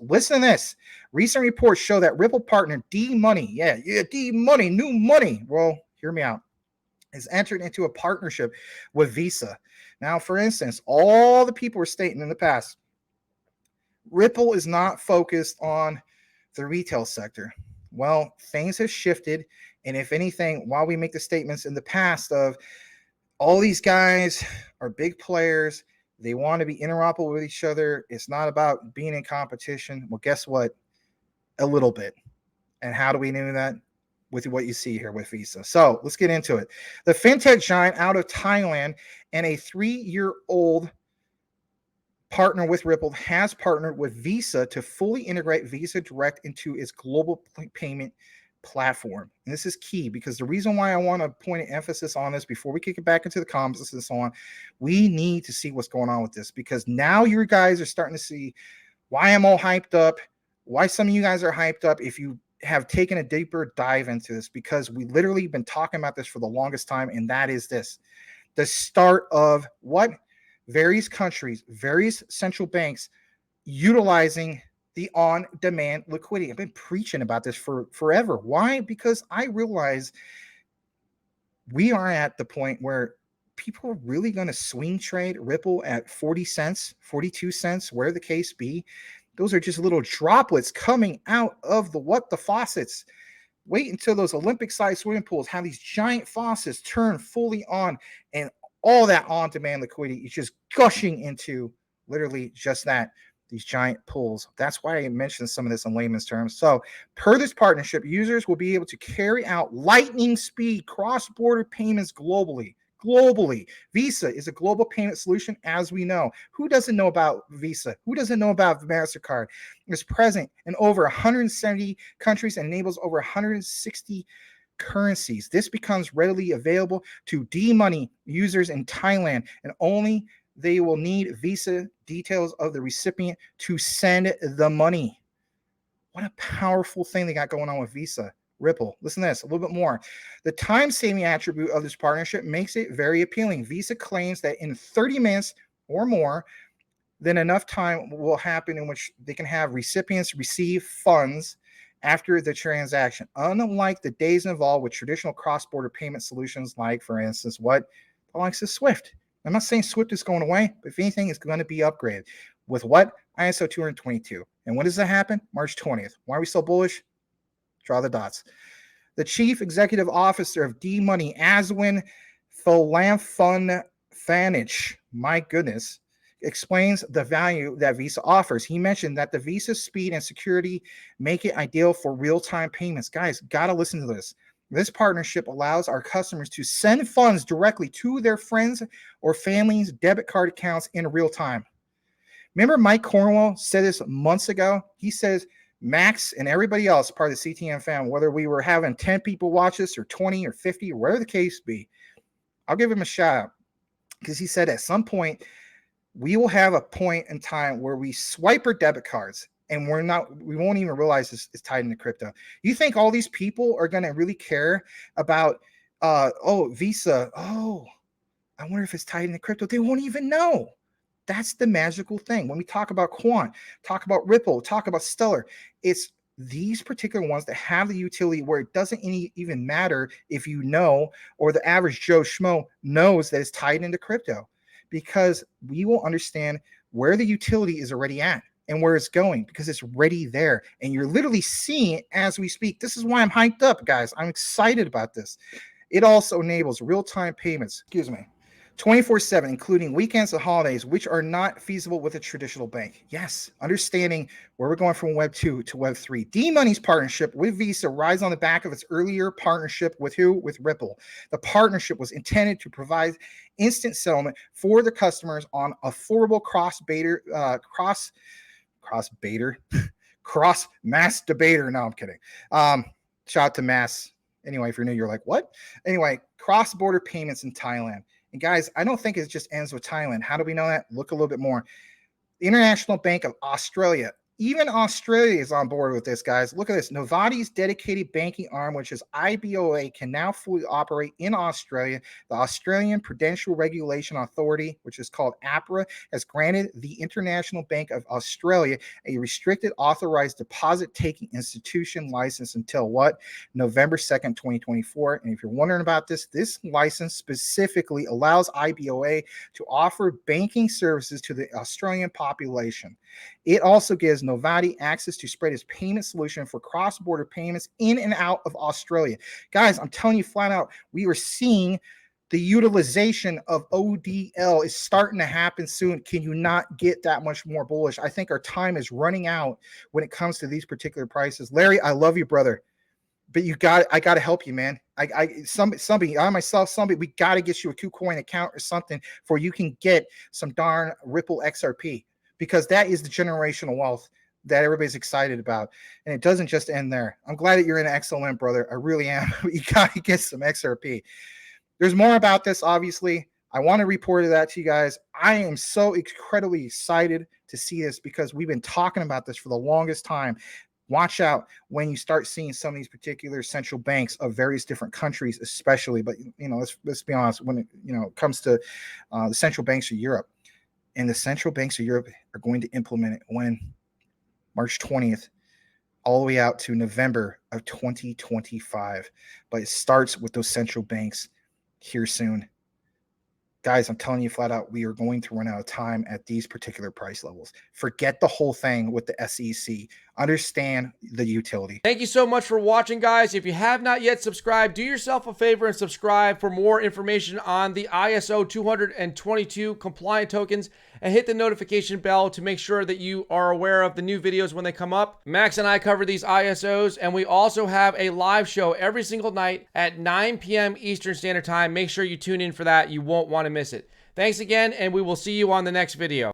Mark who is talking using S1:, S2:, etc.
S1: Listen to this. Recent reports show that Ripple partner D-Money, D-Money, new money. Well, hear me out. Has entered into a partnership with Visa. Now, for instance, all the people were stating in the past, Ripple is not focused on the retail sector. Well, things have shifted. And if anything, while we make the statements in the past of all these guys are big players, they want to be interoperable with each other. It's not about being in competition. Well, guess what? A little bit. And how do we know that? With what you see here with Visa. So let's get into it. The fintech giant out of Thailand and a 3-year-old partner with Ripple has partnered with Visa to fully integrate Visa Direct into its global payment platform. And this is key because the reason why I want to point an emphasis on this before we kick it back into the comments and so on, we need to see what's going on with this, because now you guys are starting to see why I'm all hyped up, why some of you guys are hyped up if you have taken a deeper dive into this, because we literally been talking about this for the longest time, and that is this. The start of what? Various countries, various central banks utilizing the on-demand liquidity. I've been preaching about this for forever. Why? Because I realize we are at the point where people are really going to swing trade Ripple at 40 cents, 42 cents, where the case be. Those are just little droplets coming out of the faucets. Wait until those Olympic-sized swimming pools have these giant faucets turn fully on, and all that on-demand liquidity is just gushing into literally just that, these giant pools. That's why I mentioned some of this in layman's terms. So per this partnership, users will be able to carry out lightning speed cross-border payments globally. Visa is a global payment solution, as we know. Who doesn't know about Visa? Who doesn't know about MasterCard? It's present in over 170 countries and enables over 160 currencies. This becomes readily available to D-Money users in Thailand, and only they will need Visa details of the recipient to send the money. What a powerful thing they got going on with Visa. Ripple. Listen to this a little bit more. The time-saving attribute of this partnership makes it very appealing. Visa claims that in 30 minutes or more, then enough time will happen in which they can have recipients receive funds after the transaction, unlike the days involved with traditional cross-border payment solutions like, for instance, the likes of SWIFT. I'm not saying SWIFT is going away, but if anything, it's going to be upgraded. With what? ISO 222. And when does that happen? March 20th. Why are we so bullish? Draw the dots. The chief executive officer of D-Money, Aswin Philamphanich, my goodness, explains the value that Visa offers. He mentioned that the Visa speed and security make it ideal for real-time payments. Guys, got to listen to this. This partnership allows our customers to send funds directly to their friends or family's debit card accounts in real time. Remember Mike Cornwell said this months ago? He says, Max and everybody else, part of the CTM family, whether we were having 10 people watch this or 20 or 50 or whatever the case be, I'll give him a shout out, because he said at some point we will have a point in time where we swipe our debit cards and we won't even realize it's tied into crypto. You think all these people are going to really care about, Visa, I wonder if it's tied into crypto? They won't even know. That's the magical thing. When we talk about Quant, talk about Ripple, talk about Stellar, it's these particular ones that have the utility where it doesn't even matter if you know, or the average Joe Schmo knows that it's tied into crypto, because we will understand where the utility is already at and where it's going, because it's already there. And you're literally seeing it as we speak. This is why I'm hyped up, guys. I'm excited about this. It also enables real-time payments, 24/7, including weekends and holidays, which are not feasible with a traditional bank. Yes, understanding where we're going from Web 2 to Web 3. D-Money's partnership with Visa rides on the back of its earlier partnership with who? With Ripple. The partnership was intended to provide instant settlement for the customers on affordable cross-mass debater. No, I'm kidding. Shout out to Mass. Anyway, if you're new, you're like, what? Anyway, cross-border payments in Thailand. And guys, I don't think it just ends with Thailand. How do we know that? Look a little bit more. The International Bank of Australia Even Australia is on board with this, guys. Look at this. Novati's dedicated banking arm, which is IBOA, can now fully operate in Australia. The Australian Prudential Regulation Authority, which is called APRA, has granted the International Bank of Australia a restricted authorized deposit-taking institution license until what? November 2nd, 2024. And if you're wondering about this, this license specifically allows IBOA to offer banking services to the Australian population. It also gives Novati access to spread its payment solution for cross-border payments in and out of Australia. Guys, I'm telling you flat out, we are seeing the utilization of ODL is starting to happen soon. Can you not get that much more bullish? I think our time is running out when it comes to these particular prices. Larry, I love you, brother, but I got to help you, man. Somebody, we got to get you a KuCoin account or something for you can get some darn Ripple XRP, because that is the generational wealth that everybody's excited about. And it doesn't just end there. I'm glad that you're in XLM, brother. I really am. You got to get some XRP. There's more about this, obviously. I want to report that to you guys. I am so incredibly excited to see this because we've been talking about this for the longest time. Watch out when you start seeing some of these particular central banks of various different countries, especially. But, let's be honest, when it comes to the central banks of Europe, and the central banks of Europe are going to implement it when? March 20th, all the way out to November of 2025. But it starts with those central banks here soon. Guys, I'm telling you flat out, we are going to run out of time at these particular price levels. Forget the whole thing with the SEC. Understand the utility.
S2: Thank you so much for watching, guys. If you have not yet subscribed, do yourself a favor and subscribe for more information on the ISO 222 compliant tokens, and hit the notification bell to make sure that you are aware of the new videos when they come up. Max and I cover these ISOs, and we also have a live show every single night at 9 p.m. Eastern Standard Time. Make sure you tune in for that. You won't want to miss it. Thanks again, and we will see you on the next video.